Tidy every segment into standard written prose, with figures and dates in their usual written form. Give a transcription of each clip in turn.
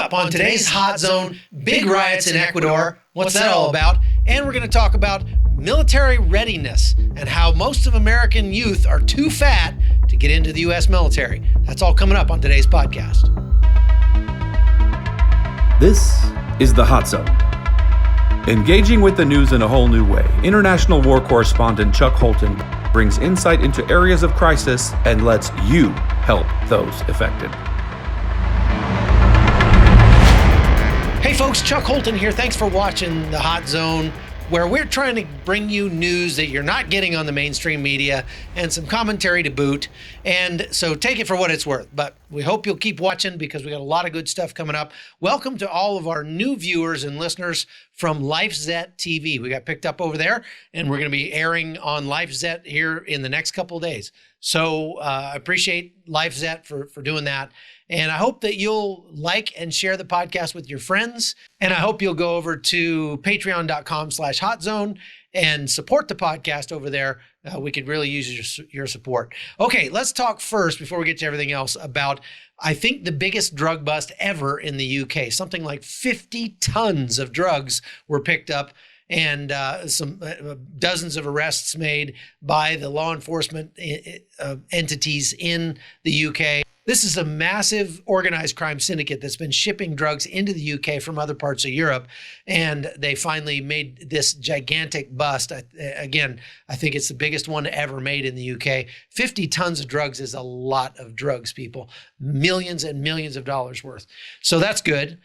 up on today's Hot Zone, big riots in Ecuador. What's that all about? And we're going to talk about military readiness and how most of American youth are too fat to get into the U.S. military. That's all coming up on today's podcast. This is the Hot Zone. Engaging with the news in a whole new way, international war correspondent Chuck Holton brings insight into areas of crisis and lets you help those affected. Hey folks, Chuck Holton here. Thanks for watching the Hot Zone, where we're trying to bring you news that you're not getting on the mainstream media and some commentary to boot. And so take it for what it's worth. But we hope you'll keep watching because we got a lot of good stuff coming up. Welcome to all of our new viewers and listeners from LifeZet TV. We got picked up over there, and we're going to be airing on LifeZet here in the next couple of days. So I appreciate LifeZet for doing that. And I hope that you'll like and share the podcast with your friends. And I hope you'll go over to patreon.com/hotzone and support the podcast over there. We could really use your support. Okay, let's talk first, before we get to everything else, about, I think, the biggest drug bust ever in the UK. Something like 50 tons of drugs were picked up, and some dozens of arrests made by the law enforcement entities in the UK. This is a massive organized crime syndicate that's been shipping drugs into the UK from other parts of Europe, and they finally made this gigantic bust. Again, I think it's the biggest one ever made in the UK. 50 tons of drugs is a lot of drugs, people. Millions and millions of dollars worth. So that's good.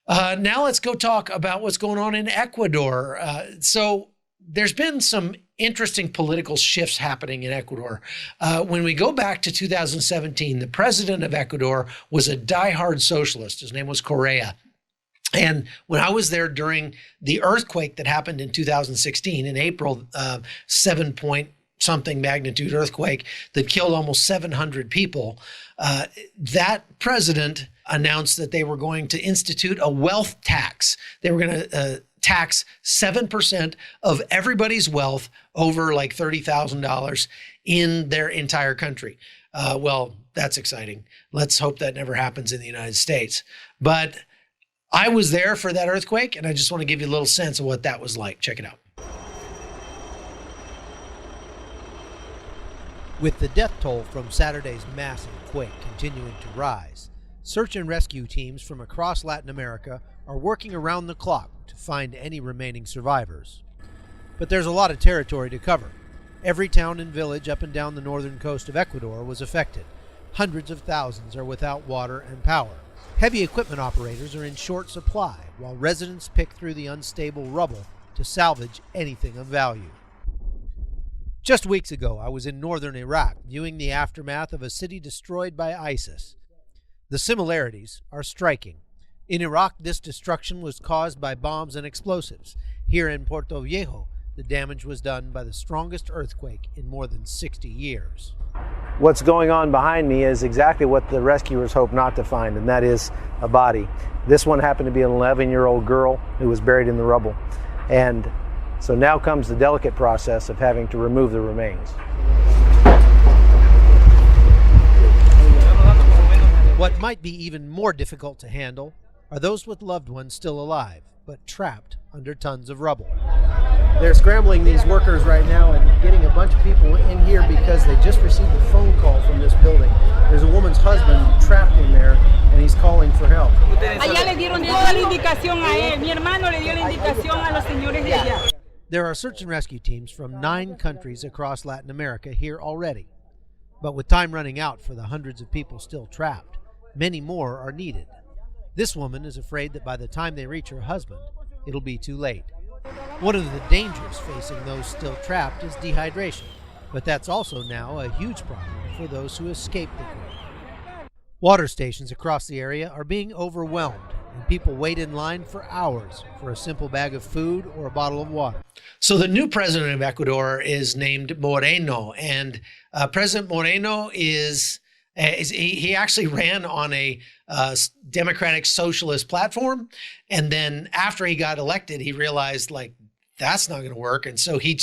Now let's go talk about what's going on in Ecuador. So there's been some interesting political shifts happening in Ecuador. When we go back to 2017, the president of Ecuador was a diehard socialist. His name was Correa. And when I was there during the earthquake that happened in 2016, in April, 7 something magnitude earthquake that killed almost 700 people, that president announced that they were going to institute a wealth tax. They were going to tax 7% of everybody's wealth over like $30,000 in their entire country. Well, that's exciting. Let's hope that never happens in the United States. But I was there for that earthquake, and I just want to give you a little sense of what that was like. Check it out. With the death toll from Saturday's massive quake continuing to rise, search and rescue teams from across Latin America are working around the clock to find any remaining survivors. But there's a lot of territory to cover. Every town and village up and down the northern coast of Ecuador was affected. Hundreds of thousands are without water and power. Heavy equipment operators are in short supply, while residents pick through the unstable rubble to salvage anything of value. Just weeks ago, I was in northern Iraq viewing the aftermath of a city destroyed by ISIS. The similarities are striking. In Iraq, this destruction was caused by bombs and explosives. Here in Puerto Viejo, the damage was done by the strongest earthquake in more than 60 years. What's going on behind me is exactly what the rescuers hope not to find, and that is a body. This one happened to be an 11-year-old girl who was buried in the rubble. And so now comes the delicate process of having to remove the remains. What might be even more difficult to handle are those with loved ones still alive, but trapped under tons of rubble. They're scrambling these workers right now and getting a bunch of people in here because they just received a phone call from this building. There's a woman's husband trapped in there, and he's calling for help. There are search and rescue teams from 9 countries across Latin America here already. But with time running out for the hundreds of people still trapped, many more are needed. This woman is afraid that by the time they reach her husband, it'll be too late. One of the dangers facing those still trapped is dehydration, but that's also now a huge problem for those who escaped the quake. Water stations across the area are being overwhelmed, and people wait in line for hours for a simple bag of food or a bottle of water. So the new president of Ecuador is named Moreno, and President Moreno he actually ran on a democratic socialist platform. And then after he got elected, he realized, like, that's not going to work. And so he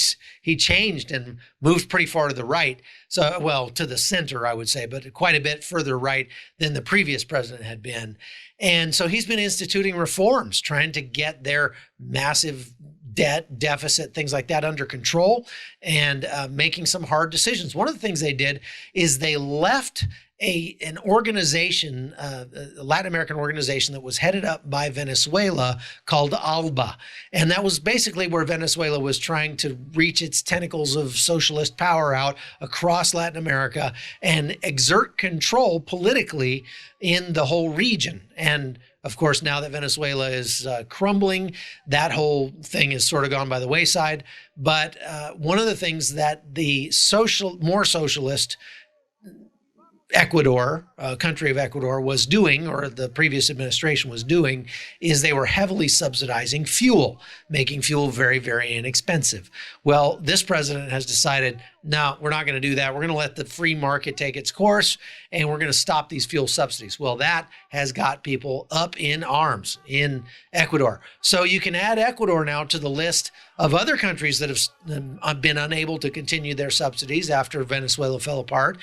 changed and moved pretty far to the right. So, well, to the center, I would say, but quite a bit further right than the previous president had been. And so he's been instituting reforms, trying to get their massive debt, deficit, things like that under control, and making some hard decisions. One of the things they did is they left an organization, a Latin American organization that was headed up by Venezuela called ALBA. And that was basically where Venezuela was trying to reach its tentacles of socialist power out across Latin America and exert control politically in the whole region. And of course, now that Venezuela is crumbling, that whole thing has sort of gone by the wayside. But one of the things that the more socialist Ecuador, country of Ecuador, was doing, or the previous administration was doing, is they were heavily subsidizing fuel, making fuel very, very inexpensive. Well, this president has decided, no, we're not going to do that. We're going to let the free market take its course, and we're going to stop these fuel subsidies. Well, that has got people up in arms in Ecuador. So you can add Ecuador now to the list of other countries that have been unable to continue their subsidies after Venezuela fell apart,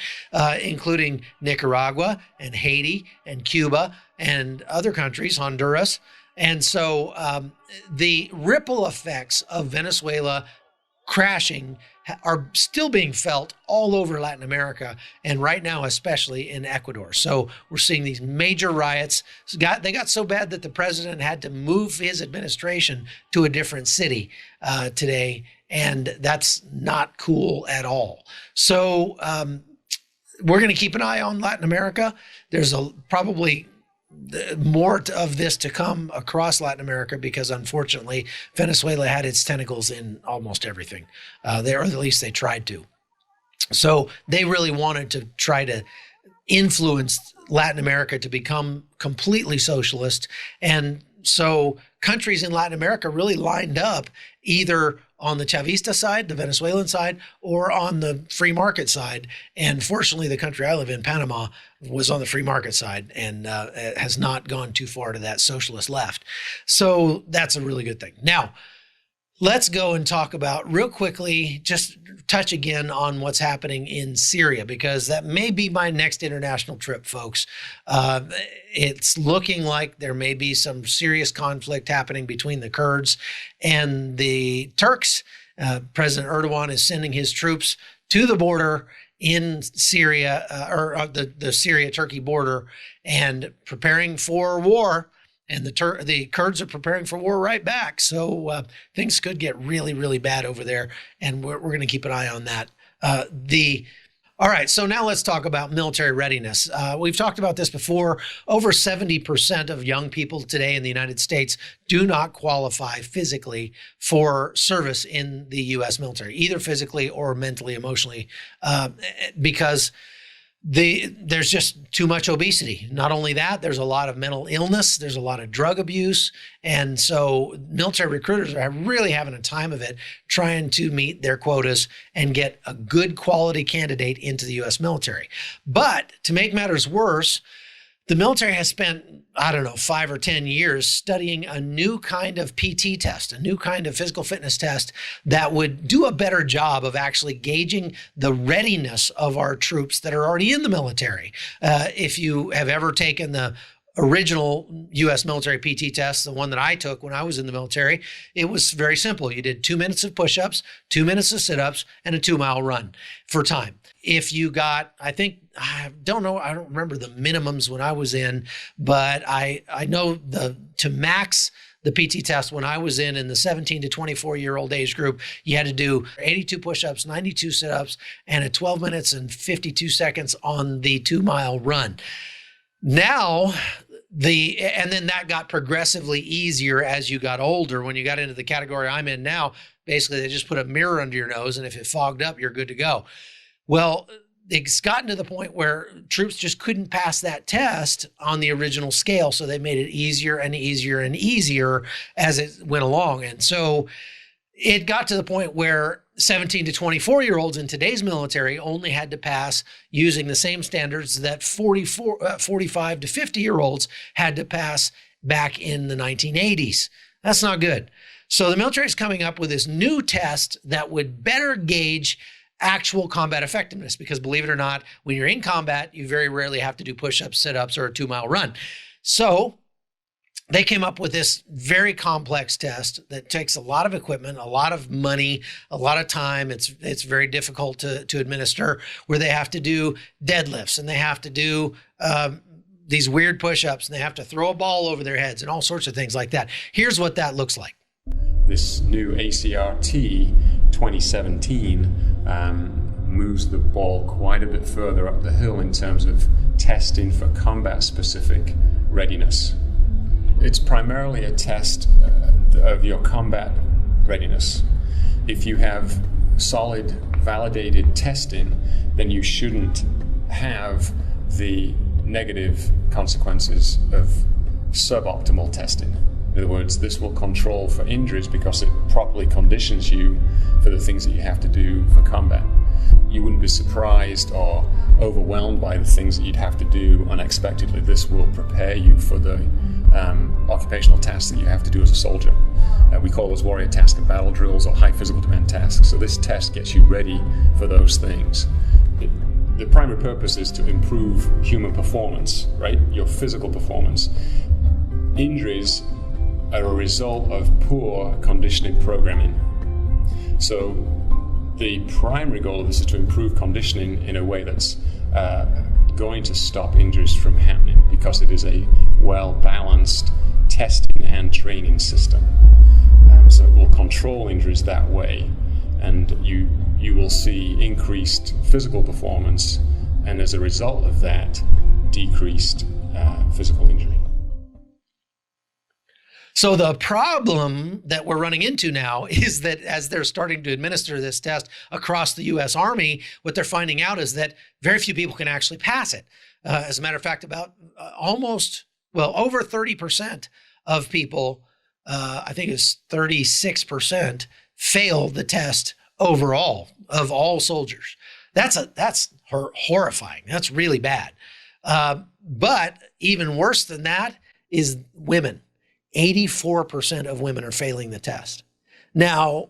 including Nicaragua and Haiti and Cuba and other countries, Honduras. And so the ripple effects of Venezuela crashing are still being felt all over Latin America, and right now, especially in Ecuador. So we're seeing these major riots. They got so bad that the president had to move his administration to a different city today, and that's not cool at all. So we're going to keep an eye on Latin America. There's probably more of this to come across Latin America because, unfortunately, Venezuela had its tentacles in almost everything. Or at least they tried to. So they really wanted to try to influence Latin America to become completely socialist. And so countries in Latin America really lined up either on the Chavista side, the Venezuelan side, or on the free market side. And fortunately, the country I live in, Panama, was on the free market side and has not gone too far to that socialist left. So that's a really good thing. Now, let's go and talk about real quickly, just touch again on what's happening in Syria, because that may be my next international trip, folks. It's looking like there may be some serious conflict happening between the Kurds and the Turks. President Erdogan is sending his troops to the border in Syria, or the Syria-Turkey border, and preparing for war. And the Kurds are preparing for war right back. So things could get really, really bad over there. And we're going to keep an eye on that. All right, so now let's talk about military readiness. We've talked about this before. Over 70% of young people today in the United States do not qualify physically for service in the U.S. military, either physically or mentally, emotionally, because there's just too much obesity. Not only that, there's a lot of mental illness, there's a lot of drug abuse. And so military recruiters are really having a time of it trying to meet their quotas and get a good quality candidate into the U.S. military. But to make matters worse, the military has spent, 5 or 10 years studying a new kind of PT test, a new kind of physical fitness test that would do a better job of actually gauging the readiness of our troops that are already in the military. If you have ever taken the original U.S. military PT test, the one that I took when I was in the military, it was very simple. You did 2 minutes of push-ups, 2 minutes of sit-ups, and a 2-mile run for time. If you got, I don't remember the minimums when I was in, but I know to max the PT test when I was in the 17 to 24-year-old age group, you had to do 82 push-ups, 92 sit-ups, and 12 minutes and 52 seconds on the 2-mile run. Now, and then that got progressively easier as you got older. When you got into the category I'm in now, basically they just put a mirror under your nose, and if it fogged up, you're good to go. Well, it's gotten to the point where troops just couldn't pass that test on the original scale, so they made it easier and easier and easier as it went along. And so it got to the point where 17 to 24-year-olds in today's military only had to pass using the same standards that 45 to 50-year-olds had to pass back in the 1980s. That's not good. So the military is coming up with this new test that would better gauge actual combat effectiveness, because believe it or not, when you're in combat, you very rarely have to do push-ups, sit-ups, or a 2-mile run. So they came up with this very complex test that takes a lot of equipment, a lot of money, a lot of time. It's very difficult to administer, where they have to do deadlifts and they have to do these weird push-ups and they have to throw a ball over their heads and all sorts of things like that. Here's what that looks like. This new ACRT 2017 moves the ball quite a bit further up the hill in terms of testing for combat-specific readiness. It's primarily a test of your combat readiness. If you have solid, validated testing, then you shouldn't have the negative consequences of suboptimal testing. In other words, this will control for injuries because it properly conditions you for the things that you have to do for combat. You wouldn't be surprised or overwhelmed by the things that you'd have to do unexpectedly. This will prepare you for the occupational tasks that you have to do as a soldier. We call those warrior task and battle drills or high physical demand tasks. So this test gets you ready for those things. The primary purpose is to improve human performance, right? Your physical performance. Injuries are a result of poor conditioning programming. So the primary goal of this is to improve conditioning in a way that's going to stop injuries from happening, because it is a well-balanced testing and training system. So it will control injuries that way, and you will see increased physical performance, and as a result of that, decreased physical injury. So the problem that we're running into now is that as they're starting to administer this test across the U.S. Army, what they're finding out is that very few people can actually pass it. As a matter of fact, about over 30% of people, I think it's 36%, fail the test overall of all soldiers. That's horrifying. That's really bad. But even worse than that is women. 84% of women are failing the test. Now,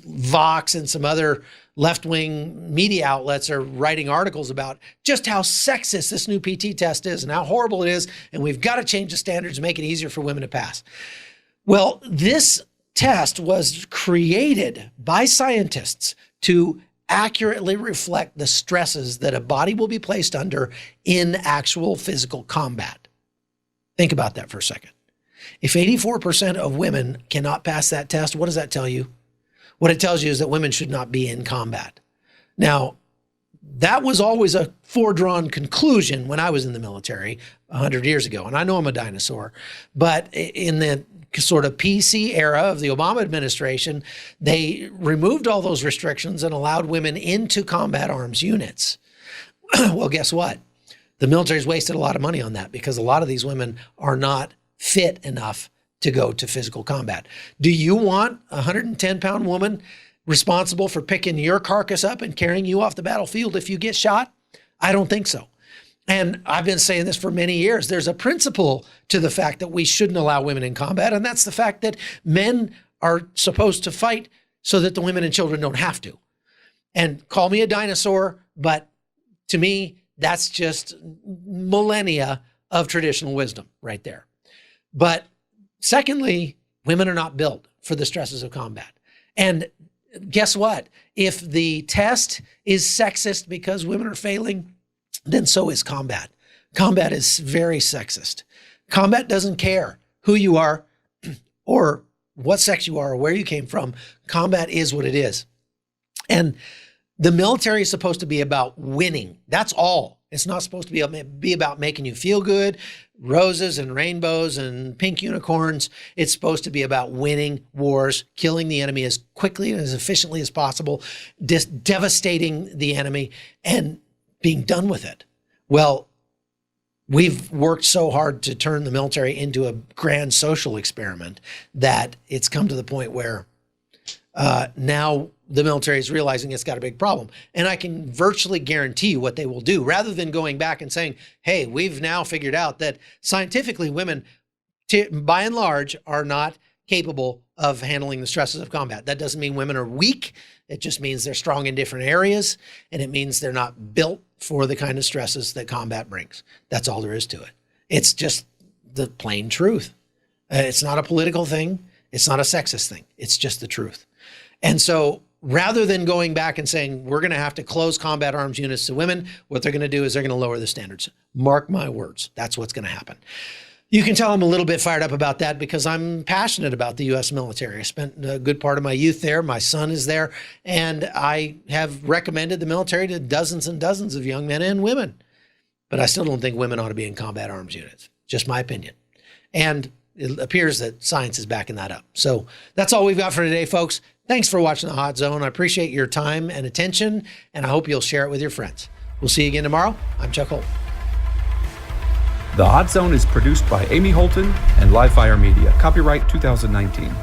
Vox and some other left-wing media outlets are writing articles about just how sexist this new PT test is and how horrible it is, and we've got to change the standards to make it easier for women to pass. Well, this test was created by scientists to accurately reflect the stresses that a body will be placed under in actual physical combat. Think about that for a second. If 84% of women cannot pass that test, what does that tell you? What it tells you is that women should not be in combat. Now, that was always a foredrawn conclusion when I was in the military 100 years ago, and I know I'm a dinosaur. But in the sort of PC era of the Obama administration, they removed all those restrictions and allowed women into combat arms units. Well, guess what? The military's wasted a lot of money on that, because a lot of these women are not fit enough to go to physical combat. Do you want a 110-pound woman responsible for picking your carcass up and carrying you off the battlefield if you get shot? I don't think so. And I've been saying this for many years. There's a principle to the fact that we shouldn't allow women in combat, and that's the fact that men are supposed to fight so that the women and children don't have to. And call me a dinosaur, but to me, that's just millennia of traditional wisdom right there. But secondly, women are not built for the stresses of combat. And guess what? If the test is sexist because women are failing, then so is combat. Combat is very sexist. Combat doesn't care who you are or what sex you are or where you came from. Combat is what it is. And the military is supposed to be about winning. That's all. It's not supposed to be about making you feel good, roses and rainbows and pink unicorns. It's supposed to be about winning wars, killing the enemy as quickly and as efficiently as possible, devastating the enemy, and being done with it. Well, we've worked so hard to turn the military into a grand social experiment that it's come to the point where now the military is realizing it's got a big problem. And I can virtually guarantee you what they will do, rather than going back and saying, hey, we've now figured out that scientifically women, by and large, are not capable of handling the stresses of combat. That doesn't mean women are weak. It just means they're strong in different areas, and it means they're not built for the kind of stresses that combat brings. That's all there is to it. It's just the plain truth. It's not a political thing. It's not a sexist thing. It's just the truth. And so rather than going back and saying, we're going to have to close combat arms units to women, what they're going to do is they're going to lower the standards. Mark my words. That's what's going to happen. You can tell I'm a little bit fired up about that because I'm passionate about the U.S. military. I spent a good part of my youth there. My son is there. And I have recommended the military to dozens and dozens of young men and women. But I still don't think women ought to be in combat arms units. Just my opinion. And it appears that science is backing that up. So that's all we've got for today, folks. Thanks for watching The Hot Zone. I appreciate your time and attention, and I hope you'll share it with your friends. We'll see you again tomorrow. I'm Chuck Holton. The Hot Zone is produced by Amy Holton and Livefire Media. Copyright 2019.